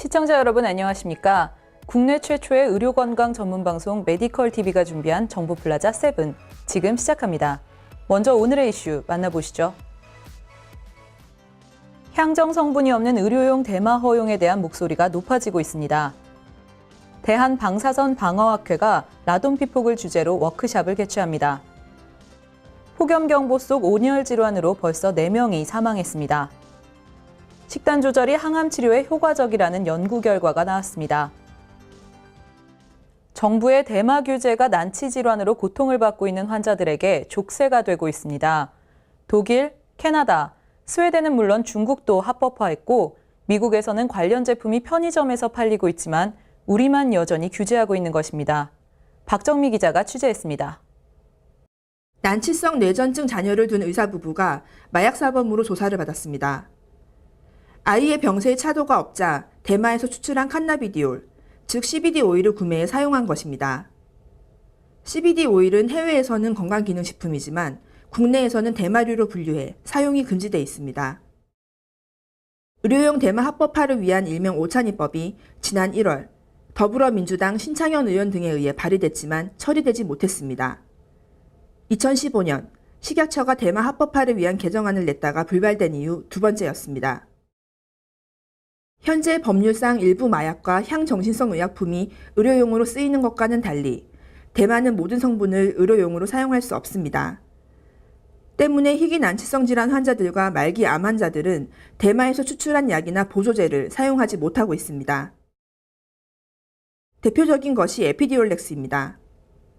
시청자 여러분 안녕하십니까? 국내 최초의 의료건강 전문방송 메디컬TV가 준비한 정보플라자 7, 지금 시작합니다. 먼저 오늘의 이슈 만나보시죠. 향정 성분이 없는 의료용 대마 허용에 대한 목소리가 높아지고 있습니다. 대한방사선방어학회가 라돈 피폭을 주제로 워크숍을 개최합니다. 폭염경보 속 온열 질환으로 벌써 4명이 사망했습니다. 식단 조절이 항암 치료에 효과적이라는 연구 결과가 나왔습니다. 정부의 대마 규제가 난치 질환으로 고통을 받고 있는 환자들에게 족쇄가 되고 있습니다. 독일, 캐나다, 스웨덴은 물론 중국도 합법화했고 미국에서는 관련 제품이 편의점에서 팔리고 있지만 우리만 여전히 규제하고 있는 것입니다. 박정미 기자가 취재했습니다. 난치성 뇌전증 자녀를 둔 의사 부부가 마약사범으로 조사를 받았습니다. 아이의 병세에 차도가 없자 대마에서 추출한 칸나비디올, 즉 CBD 오일을 구매해 사용한 것입니다. CBD 오일은 해외에서는 건강기능식품이지만 국내에서는 대마류로 분류해 사용이 금지돼 있습니다. 의료용 대마 합법화를 위한 일명 오찬이법이 지난 1월 더불어민주당 신창현 의원 등에 의해 발의됐지만 처리되지 못했습니다. 2015년 식약처가 대마 합법화를 위한 개정안을 냈다가 불발된 이후 두 번째였습니다. 현재 법률상 일부 마약과 향정신성 의약품이 의료용으로 쓰이는 것과는 달리 대마는 모든 성분을 의료용으로 사용할 수 없습니다. 때문에 희귀 난치성 질환 환자들과 말기 암 환자들은 대마에서 추출한 약이나 보조제를 사용하지 못하고 있습니다. 대표적인 것이 에피디올렉스입니다.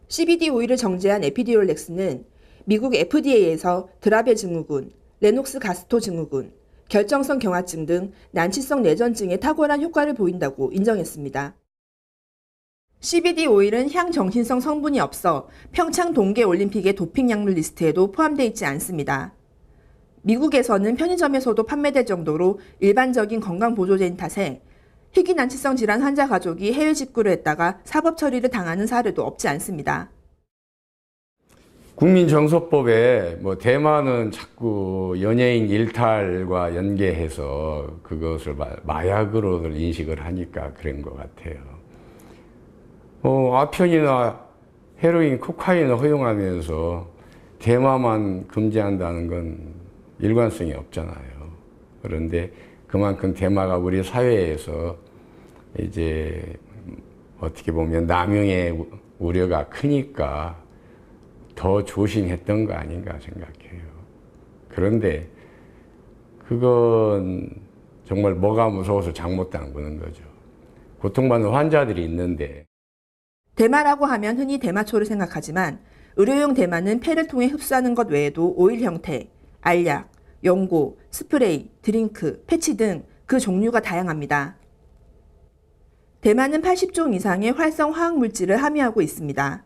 CBD 오일을 정제한 에피디올렉스는 미국 FDA에서 드라베 증후군, 레녹스 가스토 증후군, 결정성 경화증 등 난치성 뇌전증에 탁월한 효과를 보인다고 인정했습니다. CBD 오일은 향정신성 성분이 없어 평창 동계올림픽의 도핑 약물 리스트에도 포함되어 있지 않습니다. 미국에서는 편의점에서도 판매될 정도로 일반적인 건강보조제인 탓에 희귀 난치성 질환 환자 가족이 해외 직구를 했다가 사법 처리를 당하는 사례도 없지 않습니다. 국민정서법에 대마는 자꾸 연예인 일탈과 연계해서 그것을 마약으로 인식을 하니까 그런 것 같아요. 아편이나 헤로인, 코카인을 허용하면서 대마만 금지한다는 건 일관성이 없잖아요. 그런데 그만큼 대마가 우리 사회에서 이제 어떻게 보면 남용의 우려가 크니까 더 조심했던 거 아닌가 생각해요. 그런데 그건 정말 뭐가 무서워서 잘못 담그는 거죠. 고통받는 환자들이 있는데. 대마라고 하면 흔히 대마초를 생각하지만 의료용 대마는 폐를 통해 흡수하는 것 외에도 오일 형태, 알약, 연고, 스프레이, 드링크, 패치 등 그 종류가 다양합니다. 대마는 80종 이상의 활성 화학물질을 함유하고 있습니다.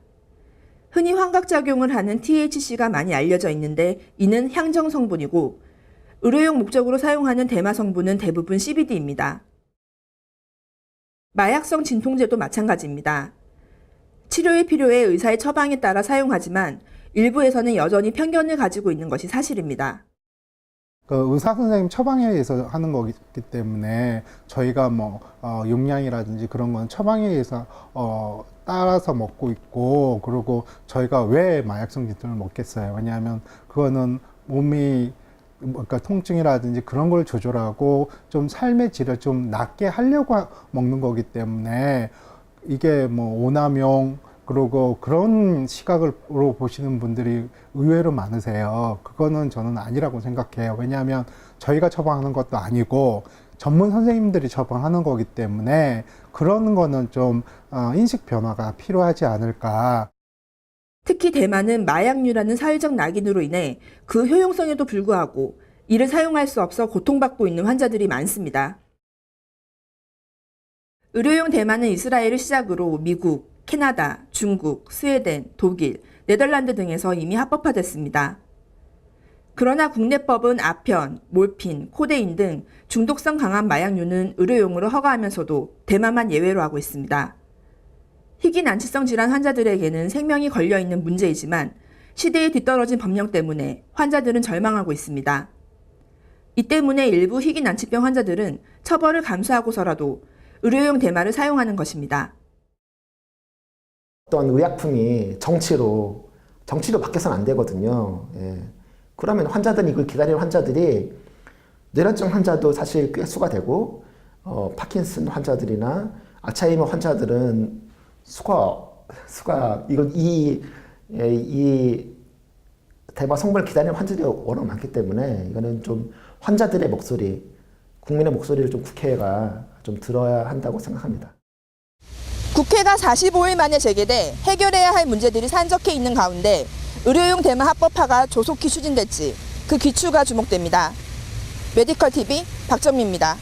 흔히 환각작용을 하는 THC가 많이 알려져 있는데 이는 향정 성분이고 의료용 목적으로 사용하는 대마 성분은 대부분 CBD입니다. 마약성 진통제도 마찬가지입니다. 치료에 필요해 의사의 처방에 따라 사용하지만 일부에서는 여전히 편견을 가지고 있는 것이 사실입니다. 의사 선생님 처방에 의해서 하는 거기 때문에 저희가 용량이라든지 그런 건 처방에 의해서 따라서 먹고 있고, 그리고 저희가 왜 마약성 진통을 먹겠어요? 왜냐하면 그거는 몸이 통증이라든지 그런 걸 조절하고 좀 삶의 질을 좀 낫게 하려고 먹는 거기 때문에 이게 오남용 그리고 그런 시각으로 보시는 분들이 의외로 많으세요. 그거는 저는 아니라고 생각해요. 왜냐하면 저희가 처방하는 것도 아니고 전문 선생님들이 처방하는 거기 때문에 그런 거는 좀 인식 변화가 필요하지 않을까. 특히 대마는 마약류라는 사회적 낙인으로 인해 그 효용성에도 불구하고 이를 사용할 수 없어 고통받고 있는 환자들이 많습니다. 의료용 대마는 이스라엘을 시작으로 미국, 캐나다, 중국, 스웨덴, 독일, 네덜란드 등에서 이미 합법화됐습니다. 그러나 국내법은 아편, 몰핀, 코데인 등 중독성 강한 마약류는 의료용으로 허가하면서도 대마만 예외로 하고 있습니다. 희귀 난치성 질환 환자들에게는 생명이 걸려있는 문제이지만 시대에 뒤떨어진 법령 때문에 환자들은 절망하고 있습니다. 이 때문에 일부 희귀 난치병 환자들은 처벌을 감수하고서라도 의료용 대마를 사용하는 것입니다. 어떤 의약품이 정치로 바뀌어서는 안 되거든요. 예. 그러면 환자들이 이걸 기다리는 환자들이 뇌혈증 환자도 사실 꽤 수가 되고 파킨슨 환자들이나 알츠하이머 환자들은 이 대마 성분을 기다리는 환자들이 워낙 많기 때문에 이거는 좀 환자들의 목소리, 국민의 목소리를 좀 국회가 좀 들어야 한다고 생각합니다. 국회가 45일 만에 재개돼 해결해야 할 문제들이 산적해 있는 가운데 의료용 대마 합법화가 조속히 추진될지 그 귀추가 주목됩니다. 메디컬TV 박정미입니다.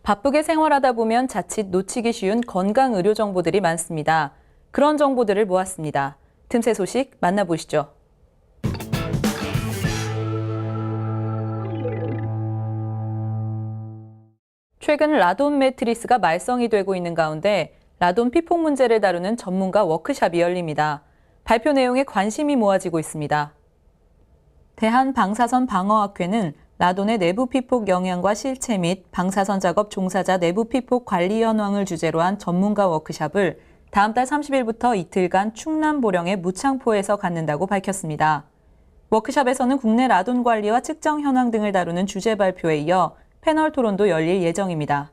바쁘게 생활하다 보면 자칫 놓치기 쉬운 건강 의료 정보들이 많습니다. 그런 정보들을 모았습니다. 틈새 소식 만나보시죠. 최근 라돈 매트리스가 말썽이 되고 있는 가운데 라돈 피폭 문제를 다루는 전문가 워크숍이 열립니다. 발표 내용에 관심이 모아지고 있습니다. 대한방사선방어학회는 라돈의 내부 피폭 영향과 실체 및 방사선 작업 종사자 내부 피폭 관리 현황을 주제로 한 전문가 워크숍을 다음 달 30일부터 이틀간 충남 보령의 무창포에서 갖는다고 밝혔습니다. 워크숍에서는 국내 라돈 관리와 측정 현황 등을 다루는 주제 발표에 이어 패널 토론도 열릴 예정입니다.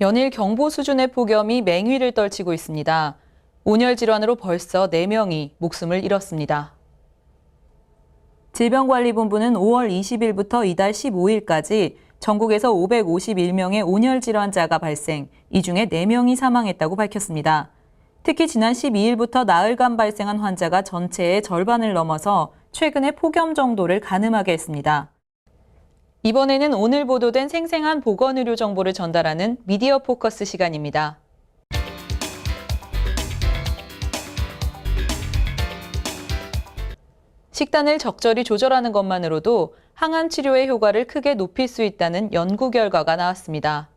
연일 경보 수준의 폭염이 맹위를 떨치고 있습니다. 온열 질환으로 벌써 4명이 목숨을 잃었습니다. 질병관리본부는 5월 20일부터 이달 15일까지 전국에서 551명의 온열 질환자가 발생, 이 중에 4명이 사망했다고 밝혔습니다. 특히 지난 12일부터 나흘간 발생한 환자가 전체의 절반을 넘어서 최근의 폭염 정도를 가늠하게 했습니다. 이번에는 오늘 보도된 생생한 보건의료 정보를 전달하는 미디어 포커스 시간입니다. 식단을 적절히 조절하는 것만으로도 항암 치료의 효과를 크게 높일 수 있다는 연구 결과가 나왔습니다.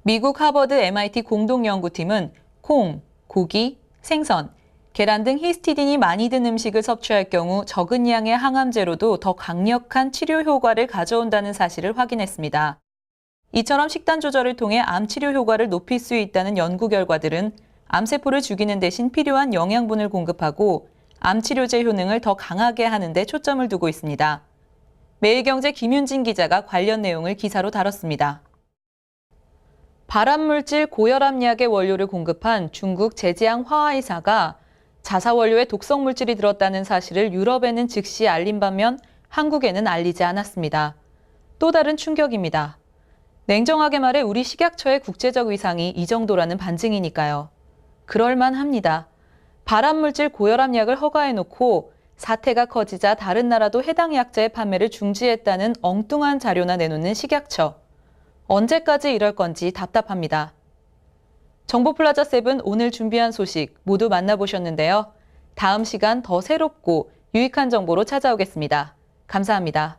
미국 하버드 MIT 공동연구팀은 콩, 고기, 생선, 계란 등 히스티딘이 많이 든 음식을 섭취할 경우 적은 양의 항암제로도 더 강력한 치료 효과를 가져온다는 사실을 확인했습니다. 이처럼 식단 조절을 통해 암 치료 효과를 높일 수 있다는 연구 결과들은 암세포를 죽이는 대신 필요한 영양분을 공급하고 암 치료제 효능을 더 강하게 하는 데 초점을 두고 있습니다. 매일경제 김윤진 기자가 관련 내용을 기사로 다뤘습니다. 발암물질 고혈압약의 원료를 공급한 중국 제지앙 화하이사가 자사 원료에 독성 물질이 들었다는 사실을 유럽에는 즉시 알린 반면 한국에는 알리지 않았습니다. 또 다른 충격입니다. 냉정하게 말해 우리 식약처의 국제적 위상이 이 정도라는 반증이니까요. 그럴만합니다. 발암물질 고혈압약을 허가해놓고 사태가 커지자 다른 나라도 해당 약자의 판매를 중지했다는 엉뚱한 자료나 내놓는 식약처. 언제까지 이럴 건지 답답합니다. 정보플라자 세븐 오늘 준비한 소식 모두 만나보셨는데요. 다음 시간 더 새롭고 유익한 정보로 찾아오겠습니다. 감사합니다.